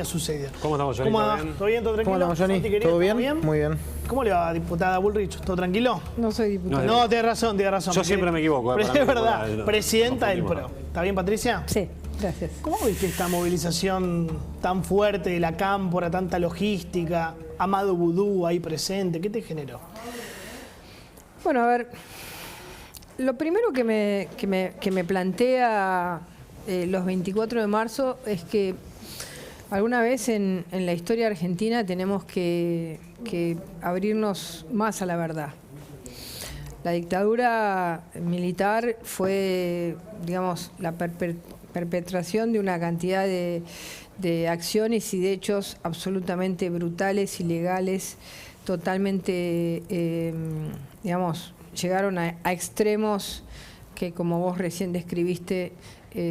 suceder. ¿Cómo estamos, Johnny? ¿Cómo ¿Todo va? bien? ¿Todo bien? ¿Todo tranquilo? ¿Cómo andamos, Johnny? Santi, querido, ¿Todo bien? Muy bien. ¿Cómo le va, diputada Bullrich? ¿Todo tranquilo? No soy diputada. No, tiene razón, tiene razón. Yo siempre me equivoco. Es verdad, presidenta del PRO. ¿Está bien, Patricia? Sí, gracias. ¿Cómo viste esta movilización tan fuerte de la Cámpora, tanta logística, Amado Vudú ahí presente? ¿Qué te generó? Bueno, a ver, lo primero que me plantea los 24 de marzo es que alguna vez en la historia argentina tenemos que abrirnos más a la verdad. La dictadura militar fue, digamos, la perpetración de una cantidad de acciones y de hechos absolutamente brutales, ilegales, totalmente, digamos, llegaron a extremos que, como vos recién describiste,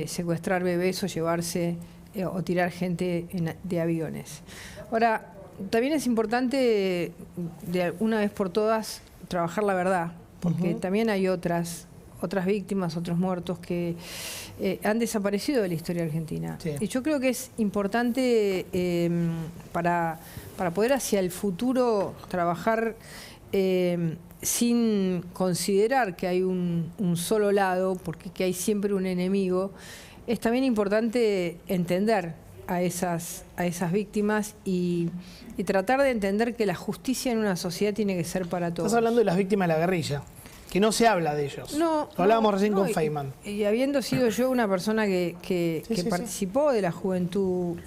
secuestrar bebés o llevarse o tirar gente de aviones. Ahora, también es importante, de una vez por todas, trabajar la verdad, porque también hay otras víctimas, otros muertos que han desaparecido de la historia argentina. Sí. Y yo creo que es importante para poder hacia el futuro trabajar sin considerar que hay un solo lado, porque que hay siempre un enemigo. Es también importante entender a esas víctimas y tratar de entender que la justicia en una sociedad tiene que ser para todos. Estás hablando de las víctimas de la guerrilla, que no se habla de ellos. No, lo hablábamos recién con Feynman. Y habiendo sido yo una persona que participó de la juventud...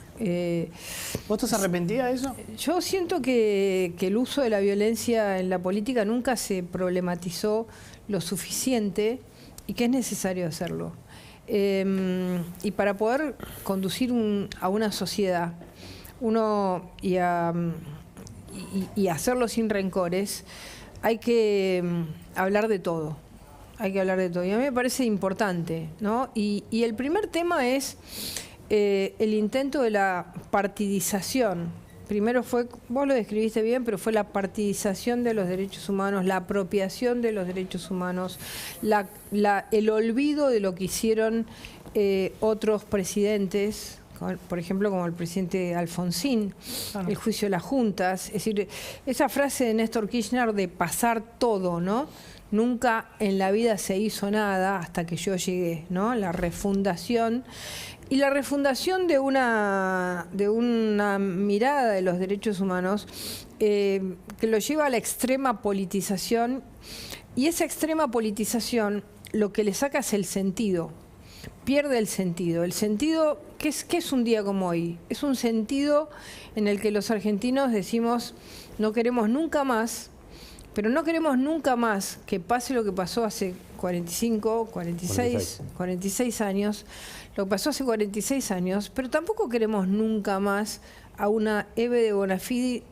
¿Vos estás arrepentida de eso? Yo siento que el uso de la violencia en la política nunca se problematizó lo suficiente y que es necesario hacerlo. Y para poder conducir a una sociedad y hacerlo sin rencores, hay que hablar de todo. Hay que hablar de todo. Y a mí me parece importante, ¿no? Y el primer tema es el intento de la partidización. Primero fue, vos lo describiste bien, pero fue la partidización de los derechos humanos, la apropiación de los derechos humanos, el olvido de lo que hicieron otros presidentes, por ejemplo, como el presidente Alfonsín, el juicio de las juntas. Es decir, esa frase de Néstor Kirchner de pasar todo, ¿no? Nunca en la vida se hizo nada hasta que yo llegué, ¿no? La refundación. Y la refundación de una mirada de los derechos humanos que lo lleva a la extrema politización, y esa extrema politización lo que le saca es el sentido, pierde el sentido. El sentido, ¿qué es un día como hoy? Es un sentido en el que los argentinos decimos no queremos nunca más, pero no queremos nunca más que pase lo que pasó hace 46 años, lo que pasó hace 46 años, pero tampoco queremos nunca más a una Eve de Bonafini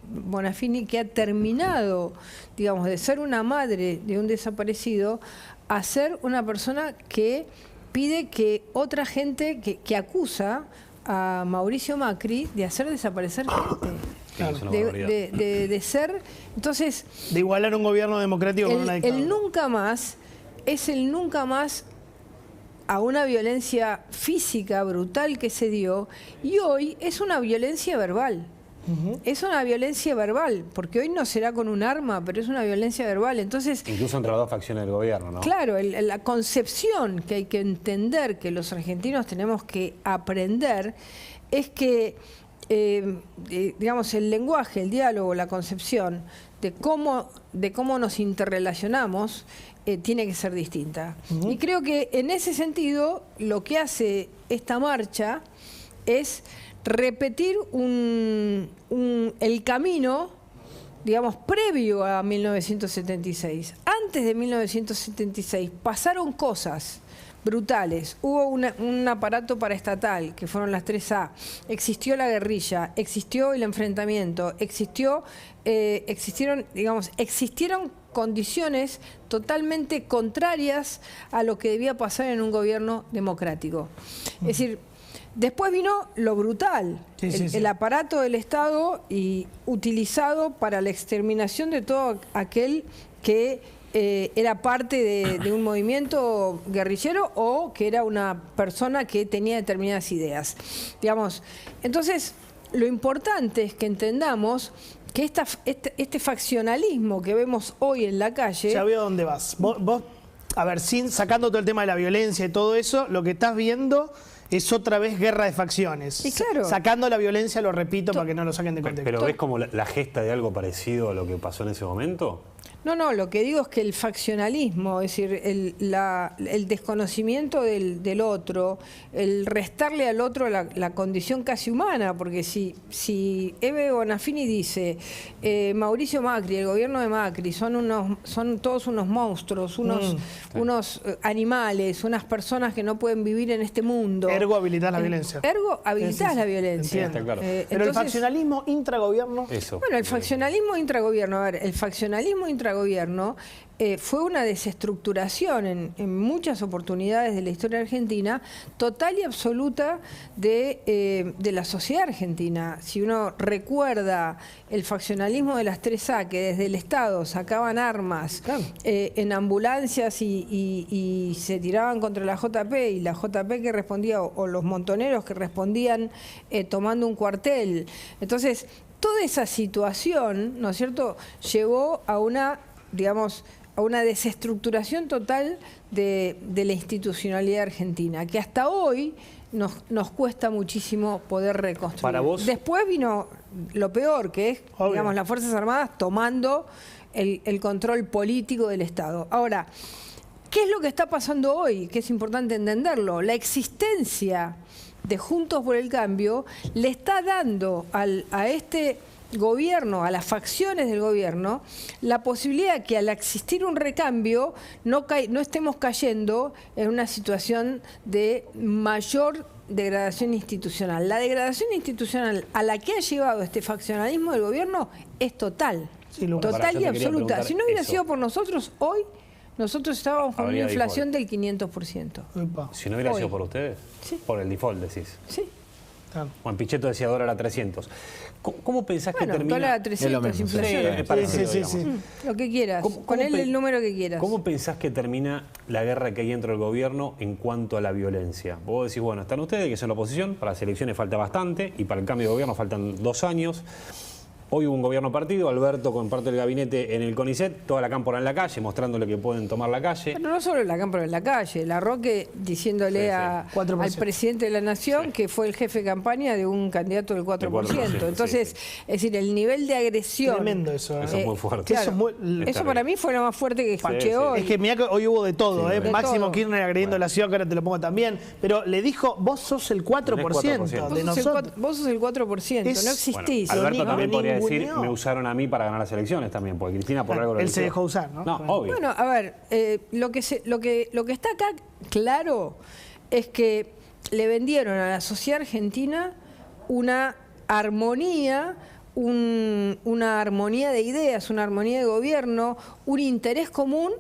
que ha terminado, digamos, de ser una madre de un desaparecido a ser una persona que pide que otra gente que acusa a Mauricio Macri de hacer desaparecer gente. Claro. De ser, entonces... De igualar un gobierno democrático con una dictadura. El nunca más es el nunca más a una violencia física brutal que se dio, y hoy es una violencia verbal. Es una violencia verbal, porque hoy no será con un arma, pero es una violencia verbal. Entonces, incluso entre las dos facciones del gobierno, ¿no? Claro, la concepción que hay que entender, que los argentinos tenemos que aprender, es que digamos, el lenguaje, el diálogo, la concepción de cómo nos interrelacionamos tiene que ser distinta. Y creo que en ese sentido lo que hace esta marcha es repetir el camino, digamos, previo a 1976. Antes de 1976 pasaron cosas brutales. Hubo un aparato paraestatal, que fueron las 3A. Existió la guerrilla, existió el enfrentamiento, existieron condiciones totalmente contrarias a lo que debía pasar en un gobierno democrático. Es decir, después vino lo brutal, el aparato del Estado utilizado para la exterminación de todo aquel que era parte de un movimiento guerrillero o que era una persona que tenía determinadas ideas. Digamos, entonces, lo importante es que entendamos que este faccionalismo que vemos hoy en la calle... Ya veo dónde vas. Vos, a ver, sacando todo el tema de la violencia y todo eso, lo que estás viendo es otra vez guerra de facciones. Y claro. Sacando la violencia, lo repito para que no lo saquen de contexto. ¿Pero ves como la gesta de algo parecido a lo que pasó en ese momento? No, lo que digo es que el faccionalismo, es decir, el desconocimiento del otro, el restarle al otro la condición casi humana, porque si Eve Bonafini dice Mauricio Macri, el gobierno de Macri, son todos unos monstruos, unos animales, unas personas que no pueden vivir en este mundo. Ergo habilitás la violencia. Ergo habilitás la violencia. Entiendo. Claro. Pero Entonces, el faccionalismo intragobierno... Eso. Bueno, el faccionalismo intragobierno, a ver, el faccionalismo intragobierno fue una desestructuración en muchas oportunidades de la historia argentina, total y absoluta de la sociedad argentina. Si uno recuerda el faccionalismo de las 3A, que desde el Estado sacaban armas en ambulancias y se tiraban contra la JP, y la JP que respondía, o los montoneros que respondían tomando un cuartel. Entonces, toda esa situación, ¿no es cierto?, llevó a una, digamos, a una desestructuración total de la institucionalidad argentina, que hasta hoy nos cuesta muchísimo poder reconstruir. Para vos... Después vino lo peor, que es, obvio, digamos, las Fuerzas Armadas tomando el control político del Estado. Ahora, ¿qué es lo que está pasando hoy? Que es importante entenderlo. La existencia de Juntos por el Cambio le está dando a este gobierno, a las facciones del gobierno, la posibilidad que al existir un recambio no estemos cayendo en una situación de mayor degradación institucional. La degradación institucional a la que ha llevado este faccionalismo del gobierno es total, total y absoluta. Si no hubiera sido por nosotros, hoy nosotros estábamos con una inflación del 500%. Si no hubiera sido por ustedes, sí, por el default, decís. Sí. Juan Pichetto decía dólar a 300. ¿Cómo pensás que termina? Dólar a 300, inflación. Sí. Lo que quieras, ponele el número que quieras. ¿Cómo pensás que termina la guerra que hay dentro del gobierno en cuanto a la violencia? Vos decís, bueno, están ustedes que son la oposición, para las elecciones falta bastante y para el cambio de gobierno faltan 2 años. Hoy hubo un gobierno partido, Alberto con parte del gabinete en el CONICET, toda la cámpora en la calle, mostrándole que pueden tomar la calle. Pero no solo la cámpora en la calle, la Roque diciéndole al presidente de la Nación que fue el jefe de campaña de un candidato del 4%. Entonces, es decir, el nivel de agresión... Tremendo eso. Eso es muy fuerte. Claro, eso para mí fue lo más fuerte que escuché hoy. Es que mirá que hoy hubo de todo, de Máximo todo. Kirchner agrediendo la ciudad, que ahora te lo pongo también, pero le dijo, vos sos el 4% de nosotros. Vos sos el 4%, no existís. Bueno, Alberto también podría decir, ninguneó. me usaron a mí para ganar las elecciones también, porque Cristina por algo lo Él se eligió. dejó usar, ¿no? No, obvio. Bueno, a ver, lo que está acá claro es que le vendieron a la sociedad argentina una armonía, una armonía de ideas, una armonía de gobierno, un interés común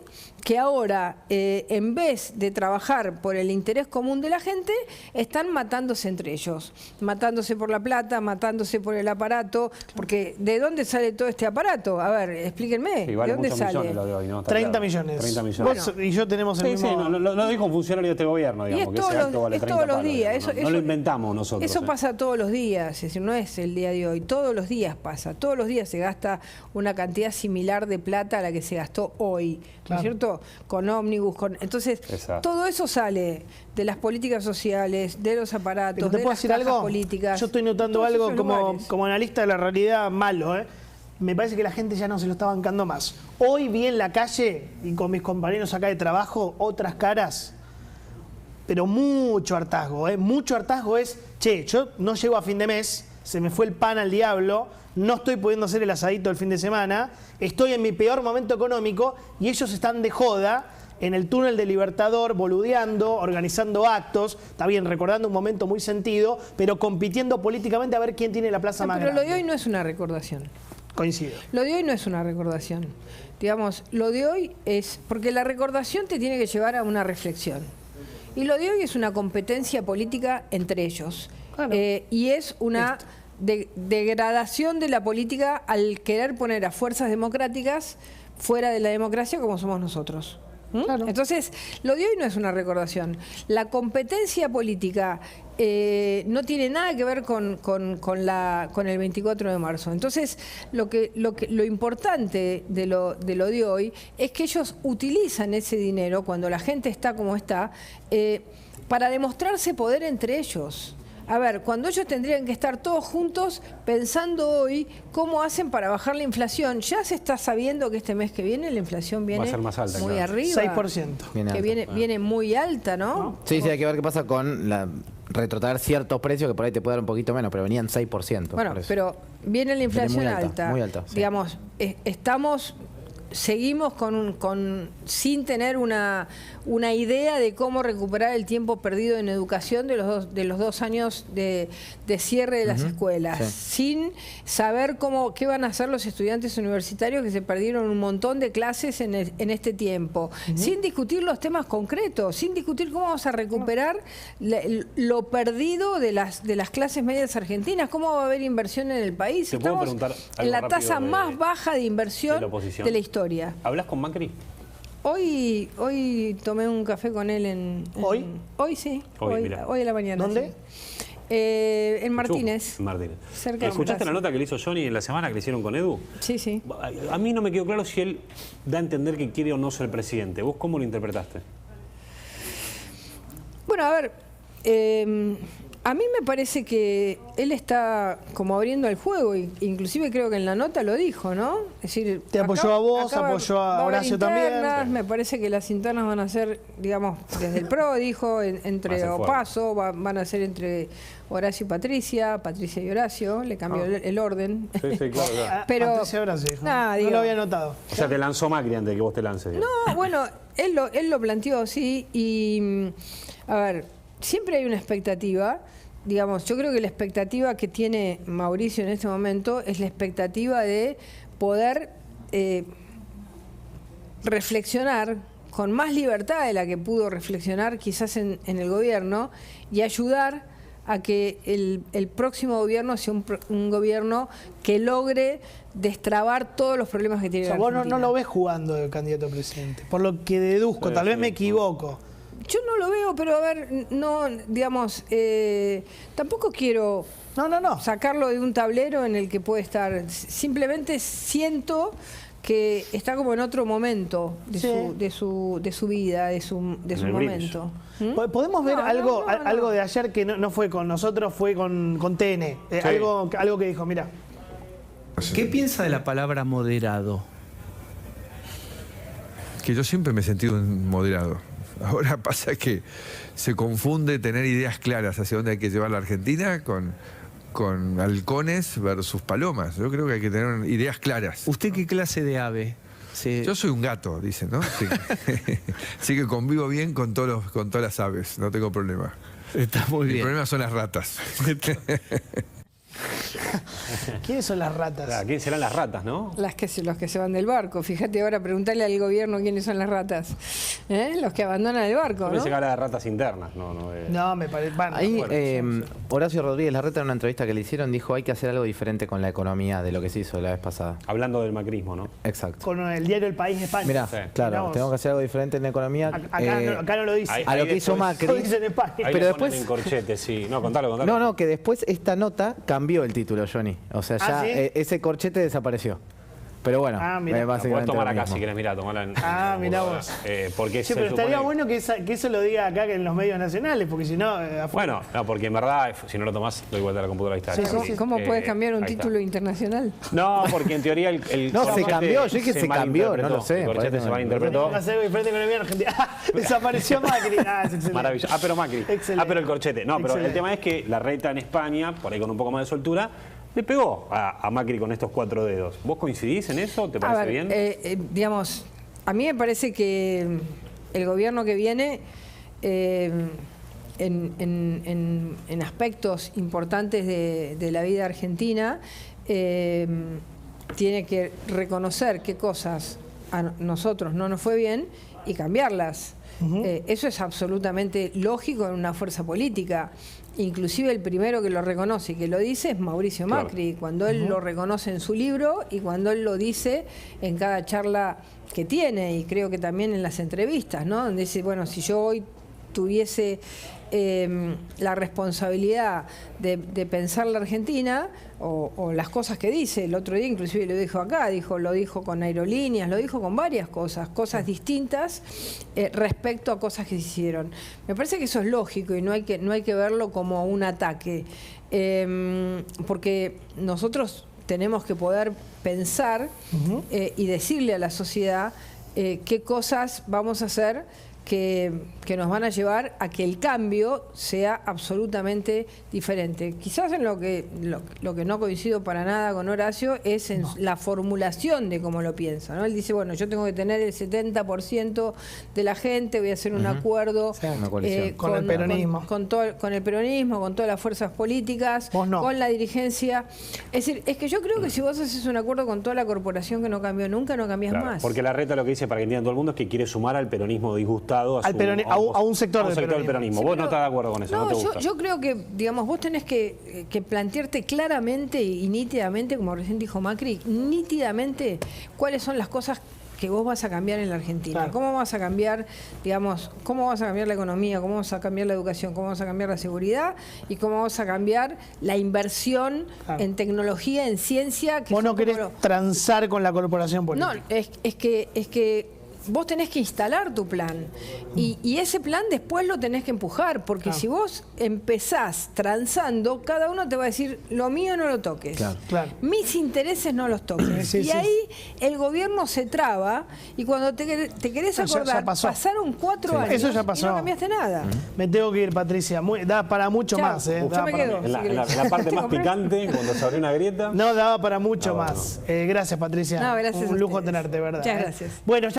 que ahora, en vez de trabajar por el interés común de la gente, están matándose entre ellos. Matándose por la plata, matándose por el aparato, porque ¿de dónde sale todo este aparato? A ver, explíquenme, Sí, vale ¿de dónde muchos sale? millones lo de hoy, ¿no? Está 30 claro. millones. 30 millones. Vos y yo tenemos el mismo... Sí, no, lo dijo un funcionario de este gobierno, digamos, Y que ese acto vale 30 todos los palos, días. digamos, no lo inventamos nosotros. Eso pasa todos los días, es decir, no es el día de hoy, todos los días pasa, todos los días se gasta una cantidad similar de plata a la que se gastó hoy, ¿no es cierto? Con ómnibus, entonces, todo eso sale de las políticas sociales, de los aparatos, Pero te de puedo las decir cajas algo, políticas. yo estoy notando todos algo esos como lugares. analista de la realidad malo, Me parece que la gente ya no se lo está bancando más. Hoy vi en la calle, y con mis compañeros acá de trabajo, otras caras, pero mucho hartazgo, Mucho hartazgo es, che, yo no llego a fin de mes, se me fue el pan al diablo, no estoy pudiendo hacer el asadito el fin de semana, estoy en mi peor momento económico y ellos están de joda en el túnel de Libertador, boludeando, organizando actos, está bien, recordando un momento muy sentido, pero compitiendo políticamente a ver quién tiene la plaza más Pero grande. lo de hoy no es una recordación. Coincido. Lo de hoy no es una recordación. Digamos, lo de hoy es... Porque la recordación te tiene que llevar a una reflexión. Y lo de hoy es una competencia política entre ellos. Claro. Y es una degradación de la política al querer poner a fuerzas democráticas fuera de la democracia como somos nosotros. Claro. Entonces, lo de hoy no es una recordación. La competencia política no tiene nada que ver con el 24 de marzo. Entonces, lo importante de lo de hoy es que ellos utilizan ese dinero cuando la gente está como está para demostrarse poder entre ellos. A ver, cuando ellos tendrían que estar todos juntos pensando hoy cómo hacen para bajar la inflación, ya se está sabiendo que este mes que viene la inflación viene Va a ser más alta, muy claro. arriba. 6%. Que viene muy alta, ¿no? Sí, hay que ver qué pasa con retrotraer ciertos precios que por ahí te puede dar un poquito menos, pero venían 6%. Bueno, por eso. pero viene la inflación Viene muy alta, sí. Digamos, seguimos sin tener una idea de cómo recuperar el tiempo perdido en educación de los dos años de cierre de las escuelas, sin saber qué van a hacer los estudiantes universitarios que se perdieron un montón de clases en este tiempo, sin discutir los temas concretos, sin discutir cómo vamos a recuperar lo perdido de las clases medias argentinas, cómo va a haber inversión en el país. ¿Te puedo Estamos preguntar algo en la rápido tasa más baja de inversión de la oposición? de la historia. ¿Hablas con Macri? Hoy tomé un café con él ¿Hoy? Hoy sí, Hoy, mira. hoy a la mañana. ¿Dónde? Sí. En Martínez. En Martínez. Cerca de ¿Escuchaste la Plaza. nota que le hizo Johnny en la semana que le hicieron con Edu? Sí, sí. A mí no me quedó claro si él da a entender que quiere o no ser presidente. ¿Vos cómo lo interpretaste? Bueno, a ver, a mí me parece que él está como abriendo el juego, inclusive creo que en la nota lo dijo, ¿no? Es decir, Te apoyó a vos, apoyó a va haber Horacio internas, también. Me parece que las internas van a ser, digamos, desde el PRO, dijo, entre Va a ser Opaso, van a ser entre Horacio y Patricia y Horacio, le cambió el orden. Sí, sí, claro, claro. Pero- Patricia Horacio dijo. Nah, No digo- lo había notado. O sea, te lanzó Macri antes de que vos te lances. digamos. No, bueno, él lo planteó así y, a ver, siempre hay una expectativa. Digamos, yo creo que la expectativa que tiene Mauricio en este momento es la expectativa de poder reflexionar con más libertad de la que pudo reflexionar quizás en el gobierno y ayudar a que el próximo gobierno sea un gobierno que logre destrabar todos los problemas que tiene O sea, la vos no Argentina. lo ves jugando de candidato a presidente. Por lo que deduzco, Sí, tal vez sí. me equivoco. Yo no lo veo, pero a ver, no, digamos, tampoco quiero No. sacarlo de un tablero en el que puede estar. Simplemente siento que está como en otro momento de, Sí. de su vida, de su En el momento. ¿Mm? ¿Podemos ver No, algo, no, no, no. algo de ayer que no fue con nosotros, fue con TN? Sí. Algo que dijo, mira. ¿Qué piensa de la palabra moderado? Que yo siempre me he sentido un moderado. Ahora pasa que se confunde tener ideas claras hacia dónde hay que llevar la Argentina con halcones versus palomas. Yo creo que hay que tener ideas claras. ¿Usted qué clase de ave? Yo soy un gato, dicen, ¿no? Sí. Así que convivo bien con todas las aves, no tengo problema. Está muy El bien. problema son las ratas. ¿Quiénes son las ratas? Claro, ¿quién serán las ratas, no? Los que se van del barco. Fíjate ahora, preguntarle al gobierno quiénes son las ratas. Los que abandonan el barco, Yo ¿no? pensé que habla de ratas internas, no. No, me parece. Bueno, Ahí, bueno, Horacio Rodríguez Larreta en una entrevista que le hicieron dijo hay que hacer algo diferente con la economía de lo que se hizo la vez pasada. Hablando del macrismo, ¿no? Exacto. con el diario El País de España. Mirá, Sí. claro, Mirá vos. tenemos que hacer algo diferente en la economía. Acá no lo dice. Ahí- a lo que hizo después- Lo Macri. dice en España. Ahí Pero le ponen después- en corchete, sí. No, contalo. No, que después esta nota cambió el título, Johnny. O sea, ya ¿sí? ese corchete desapareció. Pero bueno, Ah, mirá. es La podés básicamente tomar lo acá mismo. si querés, mirá, tomala en Mirá computadora. vos. Porque Sí, se pero estaría supone- bueno que eso lo diga acá que en los medios nacionales, porque si no, afuera. Bueno, no, porque en verdad, si no lo tomás, doy vuelta a la computadora, ahí está. Sí, Charlie. sí, sí. ¿Cómo puedes cambiar un ahí está. título internacional? No, porque en teoría el No, se corchete cambió, yo dije se cambió, no lo sé, El por corchete eso se me- malinterpretó. Tenemos que hacer algo diferente con la economía argentina. Desapareció Macri. Es excelente. Maravilloso. Pero Macri. Excelente. Pero el corchete. No, pero Excelente. el tema es que la reta en España, por ahí con un poco más de soltura, le pegó a Macri con estos 4 dedos. ¿Vos coincidís en eso? ¿Te A parece ver, bien? digamos, a mí me parece que el gobierno que viene, en aspectos importantes de la vida argentina, tiene que reconocer qué cosas a nosotros no nos fue bien y cambiarlas. Eso es absolutamente lógico en una fuerza política. Inclusive el primero que lo reconoce y que lo dice es Mauricio Macri, cuando él lo reconoce en su libro y cuando él lo dice en cada charla que tiene, y creo que también en las entrevistas, ¿no? Donde dice, bueno, si yo hoy tuviese la responsabilidad de pensar la Argentina o las cosas que dice, el otro día inclusive lo dijo acá, lo dijo con aerolíneas, lo dijo con varias cosas distintas respecto a cosas que se hicieron. Me parece que eso es lógico y no hay que verlo como un ataque, porque nosotros tenemos que poder pensar y decirle a la sociedad qué cosas vamos a hacer que nos van a llevar a que el cambio sea absolutamente diferente. Quizás en lo que no coincido para nada con Horacio es en la formulación de cómo lo piensa, ¿no? Él dice, bueno, yo tengo que tener el 70% de la gente, voy a hacer un acuerdo con el peronismo. Con el peronismo, con todas las fuerzas políticas, con la dirigencia. Es decir, es que yo creo que si vos haces un acuerdo con toda la corporación que no cambió nunca, no cambiás más. Porque la reta lo que dice, para que entienda todo el mundo, es que quiere sumar al peronismo disgustado a un sector del peronismo. Sí, vos no estás de acuerdo con eso, no te gusta. Yo creo que, digamos, vos tenés que plantearte claramente y nítidamente, como recién dijo Macri, nítidamente cuáles son las cosas que vos vas a cambiar en la Argentina. Claro. ¿Cómo vas a cambiar, digamos, cómo vas a cambiar la economía, cómo vas a cambiar la educación, cómo vas a cambiar la seguridad y cómo vas a cambiar la inversión en tecnología, en ciencia? Vos no querés transar con la corporación política. No, es que vos tenés que instalar tu plan y ese plan después lo tenés que empujar, porque si vos empezás transando, cada uno te va a decir, lo mío no lo toques, Claro. mis intereses no los toques. Ahí el gobierno se traba y cuando te querés acordar, pasaron 4 años eso ya pasó. y no cambiaste nada. Me tengo que ir, Patricia. Da para mucho más. Yo me quedo. En la parte más picante, cuando se abrió una grieta. No, daba para mucho más. Gracias, Patricia. No, gracias un lujo a ustedes. tenerte, ¿verdad? Muchas gracias. Bueno,